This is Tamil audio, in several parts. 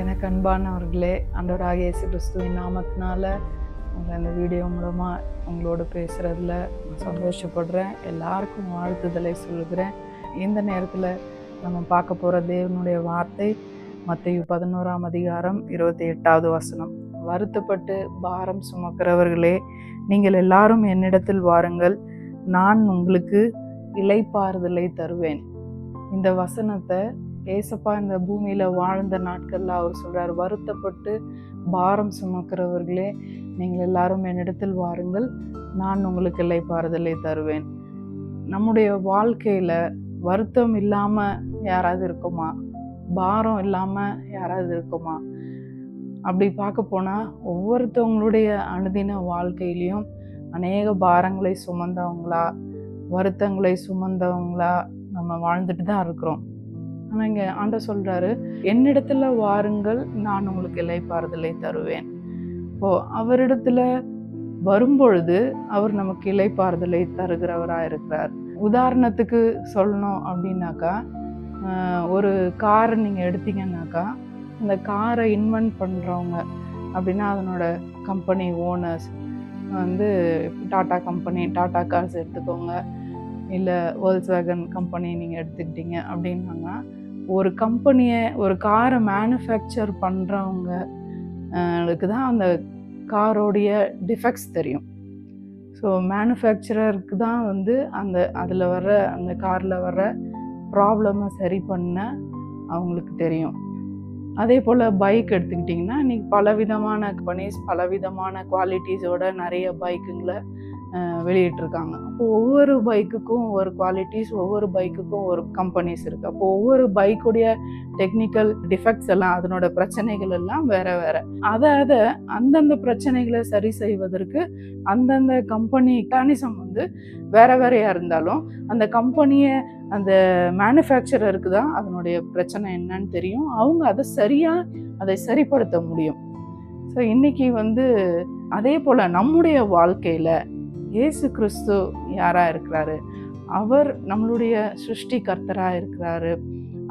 எனக்கு அன்பானவர்களே, ஆண்டவராகிய இயேசு கிறிஸ்துவின் நாமத்தினால உங்களை இந்த வீடியோ மூலமாக உங்களோட பேசுகிறதுல நான் சந்தோஷப்படுறேன். எல்லாருக்கும் வாழ்த்துதலை சொல்லுகிறேன். இந்த நேரத்தில் நம்ம பார்க்க போகிற தேவனுடைய வார்த்தை மத்தேயு 11ஆம் அதிகாரம் 28வது வசனம். வருத்தப்பட்டு பாரம் சுமக்கிறவர்களே, நீங்கள் எல்லாரும் என்னிடத்தில் வாருங்கள், நான் உங்களுக்கு இளைப்பாறுதலை தருவேன். இந்த வசனத்தை ஏசப்பா இந்த பூமியில் வாழ்ந்த நாட்களில் அவர் சொல்கிறார், வருத்தப்பட்டு பாரம் சுமக்கிறவர்களே, நீங்கள் எல்லாரும் என்னிடத்தில் வாருங்கள், நான் உங்களுக்கு இளைப்பாறுதலை தருவேன். நம்முடைய வாழ்க்கையில் வருத்தம் இல்லாமல் யாராவது இருக்குமா? பாரம் இல்லாமல் யாராவது இருக்குமா? அப்படி பார்க்க போனால் ஒவ்வொருத்தவங்களுடைய அனுதின வாழ்க்கையிலையும் அநேக பாரங்களை சுமந்தவங்களா, வருத்தங்களை சுமந்தவங்களா நம்ம வாழ்ந்துட்டு தான் இருக்கிறோம். ஆனால் இங்கே ஆண்டவர் சொல்கிறாரு, என்னிடத்துல வாருங்கள், நான் உங்களுக்கு இளைப்பாறுதலை தருவேன். அவரிடத்துல வரும்பொழுது அவர் நமக்கு இளைப்பாறுதலை தருகிறவராக இருக்கிறார். உதாரணத்துக்கு சொல்லணும் அப்படின்னாக்கா, ஒரு காரை நீங்கள் எடுத்தீங்கன்னாக்கா, அந்த காரை இன்வென்ட் பண்ணுறவங்க அப்படின்னா அதனோட கம்பெனி ஓனர்ஸ் வந்து டாடா கம்பெனி, டாடா கார்ஸ் எடுத்துக்கோங்க, இல்லை வேர்ல்ஸ்வேகன் கம்பெனி நீங்கள் எடுத்துக்கிட்டீங்க அப்படின்னாங்கன்னா, ஒரு கம்பெனியை, ஒரு காரை மேனுஃபேக்சர் பண்ணுறவங்களுக்கு தான் அந்த காரோடைய டிஃபெக்ட்ஸ் தெரியும். ஸோ மேனுஃபேக்சரருக்கு தான் வந்து அதில் வர்ற அந்த காரில் வர்ற ப்ராப்ளமை சரி பண்ண அவங்களுக்கு தெரியும். அதே போல் பைக் எடுத்துக்கிட்டிங்கன்னா, இன்றைக்கி பலவிதமான கம்பெனிஸ் பலவிதமான குவாலிட்டிஸோட நிறைய பைக்குங்களை வெளியிட்டிருக்காங்க. அப்போது ஒவ்வொரு பைக்குக்கும் ஒரு குவாலிட்டிஸ், ஒவ்வொரு பைக்குக்கும் ஒரு கம்பெனிஸ் இருக்குது. அப்போது ஒவ்வொரு பைக்குடைய டெக்னிக்கல் டிஃபெக்ட்ஸ் எல்லாம், அதனோட பிரச்சனைகள் எல்லாம் வேறு வேறு. அதை அந்தந்த பிரச்சனைகளை சரி செய்வதற்கு அந்தந்த கம்பெனி மெக்கானிசம் வந்து வேறு வேறையாக இருந்தாலும், அந்த கம்பெனியை அந்த மேனுஃபேக்சரருக்கு தான் அதனுடைய பிரச்சனை என்னன்னு தெரியும். அவங்க அதை சரிப்படுத்த முடியும். ஸோ இன்றைக்கி வந்து அதே போல் நம்முடைய வாழ்க்கையில் இயேசு கிறிஸ்து யாராக இருக்கிறாரு? அவர் நம்மளுடைய சிருஷ்டிகர்த்தராக இருக்கிறாரு.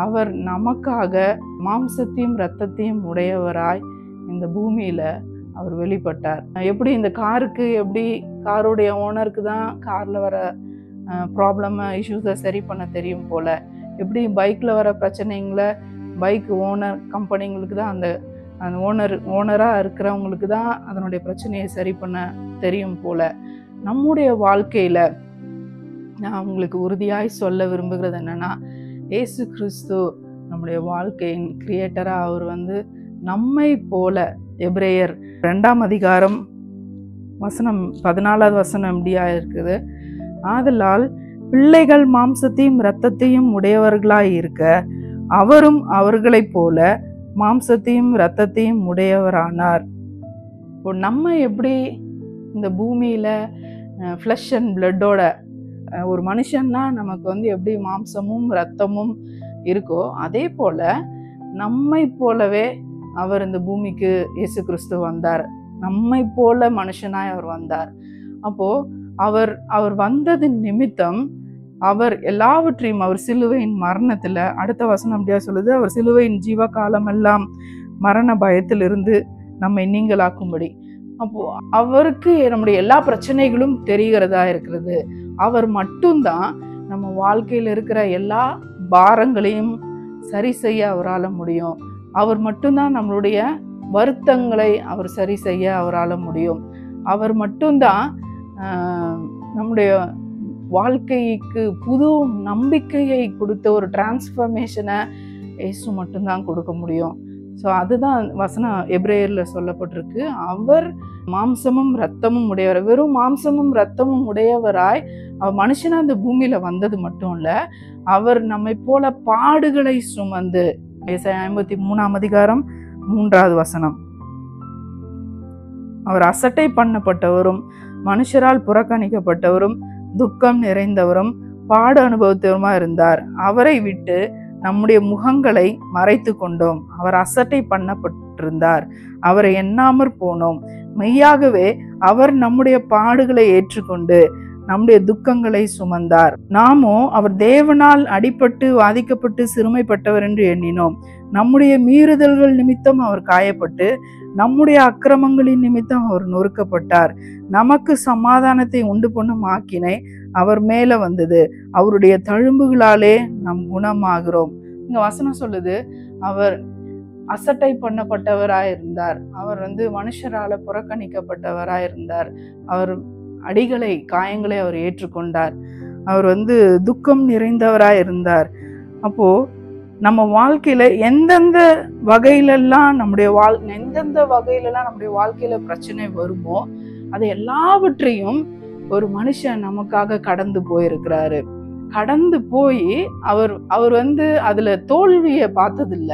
அவர் நமக்காக மாம்சத்தையும் இரத்தத்தையும் உடையவராய் இந்த பூமியில் அவர் வெளிப்பட்டார். எப்படி இந்த காருக்கு, எப்படி காருடைய ஓனருக்கு தான் காரில் வர ப்ராப்ளமை, இஷ்யூஸை சரி பண்ண தெரியும் போல், எப்படி பைக்கில் வர பிரச்சனைங்களை பைக் ஓனர் கம்பெனிங்களுக்கு தான் அந்த ஓனராக இருக்கிறவங்களுக்கு தான் அதனுடைய பிரச்சனையை சரி பண்ண தெரியும் போல், நம்முடைய வாழ்க்கையில் நான் உங்களுக்கு உறுதியாய் சொல்ல விரும்புகிறது என்னென்னா, இயேசு கிறிஸ்து நம்முடைய வாழ்க்கையின் கிரியேட்டராக அவர் வந்து நம்மை போல, எபிரேயர் 2ஆம் அதிகாரம் வசனம் 14வது வசனம் இப்படியா இருக்குது, ஆதலால் பிள்ளைகள் மாம்சத்தையும் இரத்தத்தையும் உடையவர்களாய் இருக்க அவரும் அவர்களைப் போல மாம்சத்தையும் இரத்தத்தையும் உடையவரானார். இப்போ நம்ம எப்படி இந்த பூமியில் ஃப்ளஷ் அண்ட் பிளட்டோட ஒரு மனுஷன்னா நமக்கு வந்து எப்படி மாம்சமும் இரத்தமும் இருக்கோ, அதே போல் நம்மை போலவே அவர் இந்த பூமிக்கு இயேசு கிறிஸ்து வந்தார். நம்மை போல மனுஷனாய் அவர் வந்தார். அப்போது அவர் வந்தது நிமித்தம் அவர் எல்லாவற்றையும், அவர் சிலுவையின் மரணத்தில், அடுத்த வசனம் அப்படியா சொல்லுது, அவர் சிலுவையின் ஜீவகாலமெல்லாம் மரண பயத்திலிருந்து நம்மை நீங்களாக்கும்படி. அப்போது அவருக்கு நம்முடைய எல்லா பிரச்சனைகளும் தெரிகிறதா இருக்கிறது. அவர் மட்டும்தான் நம்ம வாழ்க்கையில் இருக்கிற எல்லா பாரங்களையும் சரி செய்ய அவரால் முடியும். அவர் மட்டும்தான் நம்மளுடைய வருத்தங்களை அவர் சரி செய்ய அவரால் முடியும். அவர் மட்டும்தான் நம்முடைய வாழ்க்கைக்கு புது நம்பிக்கையை கொடுத்த ஒரு டிரான்ஸ்ஃபர்மேஷனை இயேசு மட்டும்தான் கொடுக்க முடியும். ஸோ அதுதான் வசனம் எபிரேயரில் சொல்லப்பட்டிருக்கு. அவர் மாம்சமும் இரத்தமும் உடையவர். வெறும் மாம்சமும் இரத்தமும் உடையவராய் அவர் மனுஷனாக அந்த பூமியில் வந்தது மட்டும் இல்லை, அவர் நம்மை போல பாடுகளை சுமந்து, ஏசாயா 53ஆம் அதிகாரம் 3வது வசனம், அவர் அசட்டை பண்ணப்பட்டவரும் மனுஷரால் புறக்கணிக்கப்பட்டவரும் துக்கம் நிறைந்தவரும் பாடு அனுபவத்தவருமா இருந்தார். அவரை விட்டு நம்முடைய முகங்களை மறைத்து கொண்டோம். அவர் அசட்டை பண்ணப்பட்டிருந்தார், அவரை எண்ணாமற் போனோம். மெய்யாகவே அவர் நம்முடைய பாடுகளை ஏற்றுக்கொண்டு நம்முடைய துக்கங்களை சுமந்தார். நாமோ அவர் தேவனால் அடிபட்டு வாதிக்கப்பட்டு சிறுமைப்பட்டவர் என்று எண்ணினோம். நம்முடைய மீறுதல்கள் நிமித்தம் அவர் காயப்பட்டு நம்முடைய அக்கிரமங்களின் நிமித்தம் அவர் நொறுக்கப்பட்டார். நமக்கு சமாதானத்தை உண்டு பண்ணும் ஆக்கினை அவர் மேல வந்தது. அவருடைய தழும்புகளாலே நாம் குணமாகிறோம். இங்க வசனம் சொல்லுது, அவர் அசட்டை பண்ணப்பட்டவராயிருந்தார். அவர் மனுஷரால புறக்கணிக்கப்பட்டவராயிருந்தார். அவர் அடிகளை காயங்களை அவர் ஏற்றுக்கொண்டார். அவர் துக்கம் நிறைந்தவராயிருந்தார். அப்போ நம்ம வாழ்க்கையில எந்தெந்த வகையிலெல்லாம் நம்முடைய வாழ்க்கையில பிரச்சனை வருமோ அது எல்லாவற்றையும் ஒரு மனுஷன் நமக்காக கடந்து போயிருக்கிறாரு. கடந்து போய் அவர் அதுல தோல்வியை பார்த்ததில்ல,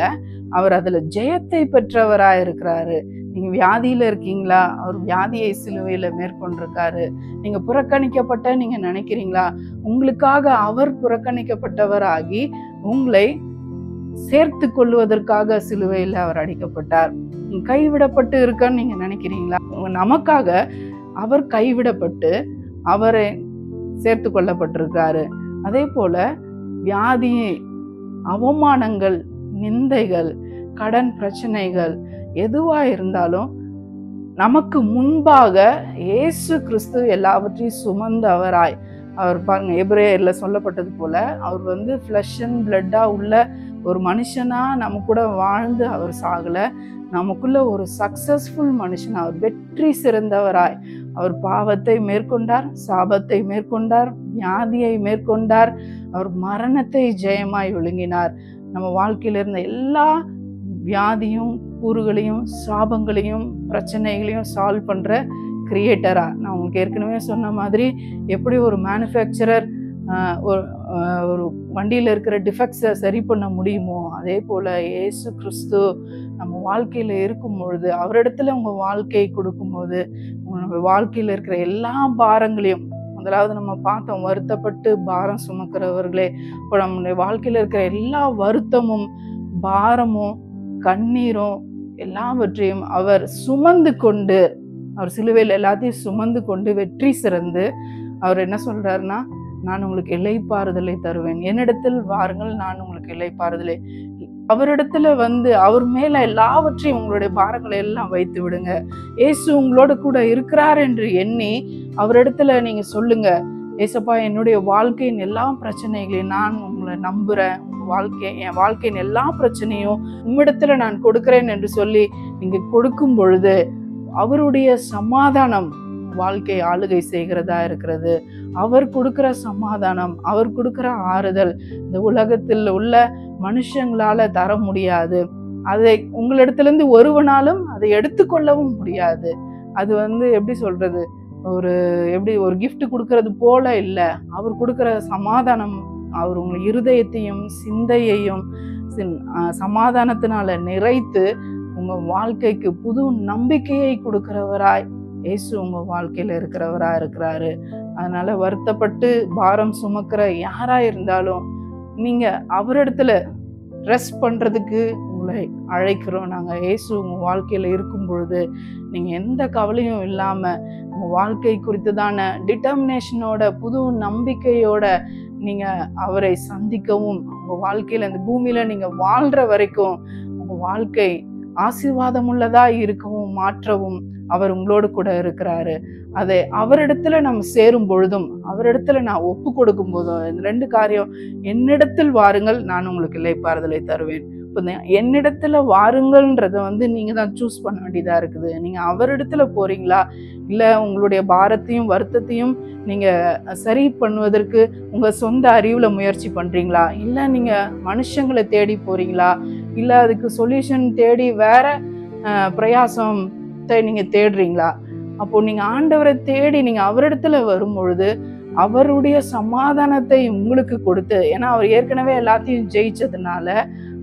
அவர் அதுல ஜெயத்தை பெற்றவராயிருக்கிறாரு. நீங்க வியாதியில இருக்கீங்களா? அவர் வியாதியை சிலுவையில மேற்கொண்டிருக்காரு. நீங்க புறக்கணிக்கப்பட்ட நீங்க நினைக்கிறீங்களா? உங்களுக்காக அவர் புறக்கணிக்கப்பட்டவராகி உங்களை சேர்த்து கொள்வதற்காக சிலுவையில அவர் அடிக்கப்பட்டார். நீங்க கைவிடப்பட்டு இருக்கன்னு நீங்க நினைக்கிறீங்களா? நமக்காக அவர் கைவிடப்பட்டு அவரை சேர்த்து கொள்ளப்பட்டிருக்காரு. அதே போல வியாதி, அவமானங்கள், நிந்தைகள், கடன் பிரச்சனைகள் எதுவா இருந்தாலும் நமக்கு முன்பாக இயேசு கிறிஸ்து எல்லாவற்றையும் சுமந்தவராய் அவர் பாருங்க, எபிரேயர்ல சொல்லப்பட்டது போல அவர் ஃப்ளஷ் அண்ட் பிளட்டா உள்ள ஒரு மனுஷனா நம்ம கூட வாழ்ந்து அவர் சாகல. நமக்குள்ள ஒரு சக்சஸ்ஃபுல் மனுஷன், அவர் வெற்றி சிறந்தவராய் அவர் பாவத்தை மேற்கொண்டார், சாபத்தை மேற்கொண்டார், வியாதியை மேற்கொண்டார், அவர் மரணத்தை ஜெயமாய் விழுங்கினார். நம்ம வாழ்க்கையில இருந்த எல்லா வியாதியும் கூறுகளையும் சாபங்களையும் பிரச்சனைகளையும் சால்வ் பண்ற கிரியேட்டரா, நான் உங்களுக்கு ஏற்கனவே சொன்ன மாதிரி எப்படி ஒரு மேனுஃபேக்சரர் ஒரு வண்டியில இருக்கிற டிஃபெக்ட்ஸை சரி பண்ண முடியுமோ அதே போல இயேசு கிறிஸ்து நம்ம வாழ்க்கையில இருக்கும் பொழுது, அவரிடத்துல உங்க வாழ்க்கையை கொடுக்கும்போது உங்க வாழ்க்கையில இருக்கிற எல்லா பாரங்களையும், முதலாவது நம்ம பார்த்தோம் வருத்தப்பட்டு பாரம் சுமக்கிறவர்களே, இப்போ நம்முடைய வாழ்க்கையில இருக்கிற எல்லா வருத்தமும் பாரமும் கண்ணீரும் எல்லாவற்றையும் அவர் சுமந்து கொண்டு, அவர் சிலுவையில் எல்லாத்தையும் சுமந்து கொண்டு வெற்றி சிறந்து அவர் என்ன சொல்றாருன்னா, நான் உங்களுக்கு இளைப்பாறுதலை தருவேன், என்னிடத்தில் வாருங்கள் நான் உங்களுக்கு இளைப்பாறுதலை. அவரிடத்துல அவர் மேல எல்லாவற்றையும் உங்களுடைய பாரங்களை எல்லாம் வைத்து விடுங்க. இயேசு உங்களோட கூட இருக்கிறார் என்று எண்ணி அவரிடத்துல நீங்க சொல்லுங்க, ஏசப்பா என்னுடைய வாழ்க்கையின் எல்லா பிரச்சனைகளையும் நான் உங்களை நம்புறேன், என் வாழ்க்கையின் எல்லா பிரச்சனையும் உம்மிடத்துல நான் கொடுக்கிறேன் என்று சொல்லி நீங்க கொடுக்கும் பொழுது அவருடைய சமாதானம் வாழ்க்கை ஆளுகை செய்கிறதா இருக்கிறது. அவர் கொடுக்கிற சமாதானம், அவர் கொடுக்கிற ஆறுதல் இந்த உலகத்தில் உள்ள மனுஷங்களால தர முடியாது. அதை உங்களிடத்திலிருந்து ஒருவனாலும் அதை எடுத்துக்கொள்ளவும் முடியாது. அது எப்படி சொல்றது, ஒரு கிஃப்ட் கொடுக்கறது போல இல்லை. அவர் கொடுக்கிற சமாதானம், அவர் உங்கள் இருதயத்தையும் சிந்தையையும் சமாதானத்தினால நிறைத்து உங்க வாழ்க்கைக்கு புது நம்பிக்கையை கொடுக்கிறவராய் இயேசு உங்க வாழ்க்கையில இருக்கிறவரா இருக்கிறாரு. அதனால வருத்தப்பட்டு பாரம் சுமக்கிற யாரா இருந்தாலும் நீங்க அவரிடத்துல ரெஸ்ட் பண்றதுக்கு உங்களை அழைக்கிறோம். நாங்க இயேசு உங்க வாழ்க்கையில இருக்கும் பொழுது நீங்க எந்த கவலையும் இல்லாம உங்க வாழ்க்கை குறித்துதான டிட்டர்மினேஷனோட புது நம்பிக்கையோட நீங்க அவரை சந்திக்கவும், உங்க வாழ்க்கையில இந்த பூமியில நீங்க வாழ்ற வரைக்கும் உங்க வாழ்க்கை ஆசீர்வாதம் உள்ளதா இருக்கவும் மாற்றவும் அவர் உங்களோடு கூட இருக்கிறாரு. அதை அவரிடத்துல நம்ம சேரும் பொழுதும் அவரிடத்துல நான் ஒப்பு கொடுக்கும் போதும் இந்த ரெண்டு காரியம், என்னிடத்தில் வாருங்கள் நான் உங்களுக்கு இளைப்பாறுதலை தருவேன். இப்போ என்னிடத்துல வாருங்கள்ன்றத நீங்க தான் சூஸ் பண்ண வேண்டியதா இருக்குது. நீங்க அவரிடத்துல போறீங்களா, இல்ல உங்களுடைய பாரத்தையும் வருத்தத்தையும் நீங்க சரி பண்ணுவதற்கு உங்க சொந்த அறிவுல முயற்சி பண்றீங்களா, இல்ல நீங்க மனுஷங்களை தேடி போறீங்களா, இல்ல அதுக்கு சொல்யூஷன் தேடி வேற பிரயாசத்தை நீங்க தேடுறீங்களா? அப்போ நீங்க ஆண்டவரை தேடி நீங்க அவரிடத்துல வரும் பொழுது அவருடைய சமாதானத்தை உங்களுக்கு கொடுத்து, ஏன்னா அவர் ஏற்கனவே எல்லாத்தையும் ஜெயிச்சதுனால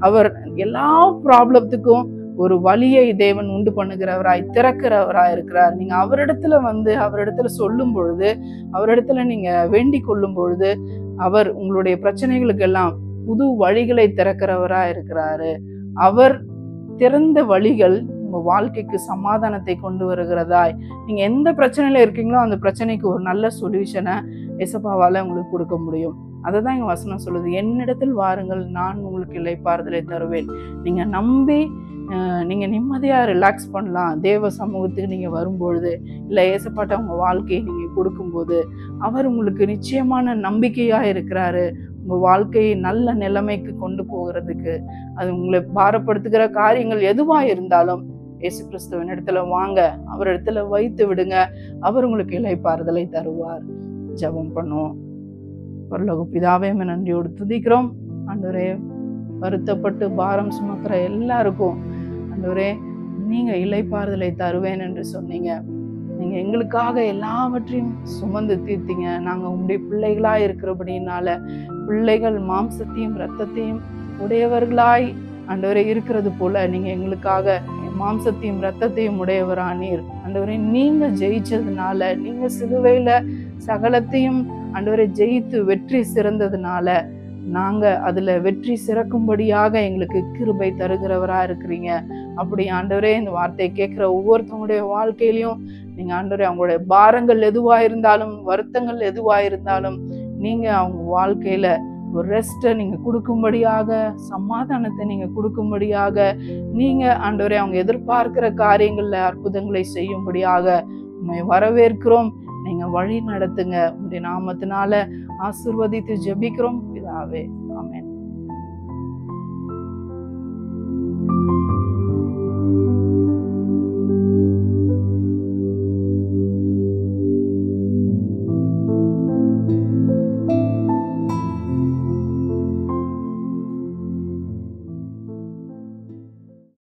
அவர் எல்லா ப்ராப்ளத்துக்கும் ஒரு வழியை தேவன் உண்டு பண்ணுகிறவராய் திறக்கிறவராய் இருக்கிறார். நீங்க அவரிடத்துல அவரிடத்துல சொல்லும் பொழுது, அவரிடத்துல நீங்க வேண்டிக் கொள்ளும் பொழுது அவர் உங்களுடைய பிரச்சனைகளுக்கு எல்லாம் புது வழிகளை திறக்கிறவராய் இருக்கிறாரு. அவர் திறந்த வழிகள் உங்க வாழ்க்கைக்கு சமாதானத்தை கொண்டு வருகிறதாய், நீங்க எந்த பிரச்சனையில இருக்கீங்களோ அந்த பிரச்சனைக்கு ஒரு நல்ல சொல்யூஷனை ஏசப்பாவால உங்களுக்கு கொடுக்க முடியும். அதை தான் எங்க வசனம் சொல்லுது, என்னிடத்தில் வாருங்கள், நான் உங்களுக்கு இளைப்பாறுதலை தருவேன். நீங்க நம்பி நீங்க நிம்மதியா ரிலாக்ஸ் பண்ணலாம். தேவ சமூகத்துக்கு நீங்க வரும்பொழுது, இல்லை ஏசப்பாட்ட உங்க வாழ்க்கையை நீங்க கொடுக்கும்போது, அவர் உங்களுக்கு நிச்சயமான நம்பிக்கையா இருக்கிறாரு. உங்க வாழ்க்கையை நல்ல நிலைமைக்கு கொண்டு போகிறதுக்கு, அது உங்களை பாரப்படுத்துகிற காரியங்கள் எதுவா இருந்தாலும் இயேசு கிறிஸ்துவின் இடத்துல வாங்க, அவர் இடத்துல வைத்து விடுங்க. அவர் உங்களுக்கு இளைப்பாறுதலை தருவார். ஜெபம் பண்ணுவோம். பரலோக பிதாவே, நன்றியோடு துதிக்கிறோம். ஆண்டவரே, வருத்தப்பட்டு பாரம் சுமக்கிற எல்லாருக்கும் ஆண்டவரே நீங்க இளைப்பாறுதலை தருவேன் என்று சொன்னீங்க. நீங்க எங்களுக்காக எல்லாவற்றையும் சுமந்து தீர்த்தீங்க. நாங்க உங்களுடைய பிள்ளைகளா இருக்கிறபடினால, பிள்ளைகள் மாம்சத்தையும் இரத்தத்தையும் உடையவர்களாய் ஆண்டவரே இருக்கிறது போல நீங்க எங்களுக்காக மாம்சத்தையும் இரத்தத்தையும் உடையவரானீர். ஆண்டவரே, நீங்க ஜெயிச்சதுனால, நீங்க சிலுவையில சகலத்தையும் ஆண்டவரே ஜெயித்து வெற்றி சிறந்ததுனால, நாங்க அதுல வெற்றி சிறக்கும்படியாக எங்களுக்கு கிருபை தருகிறவரா இருக்கிறீங்க. அப்படி ஆண்டவரே, இந்த வார்த்தையை கேட்கிற ஒவ்வொருத்தவங்களுடைய வாழ்க்கையிலையும் நீங்க ஆண்டவரே அவங்களுடைய பாரங்கள் எதுவா இருந்தாலும், வருத்தங்கள் எதுவா இருந்தாலும், நீங்க அவங்க வாழ்க்கையில ஒரு ரெஸ்ட்டை நீங்க கொடுக்கும்படியாக, சமாதானத்தை நீங்க கொடுக்கும்படியாக, நீங்க ஆண்டவரே அவங்க எதிர்பார்க்கிற காரியங்கள்ல அற்புதங்களை செய்யும்படியாக உண்மை வரவேற்கிறோம். நீங்க வழி நடத்துங்க. உங்களுடைய நாமத்தினால ஆசீர்வதித்து ஜெபிக்கிறோம் பிதாவே.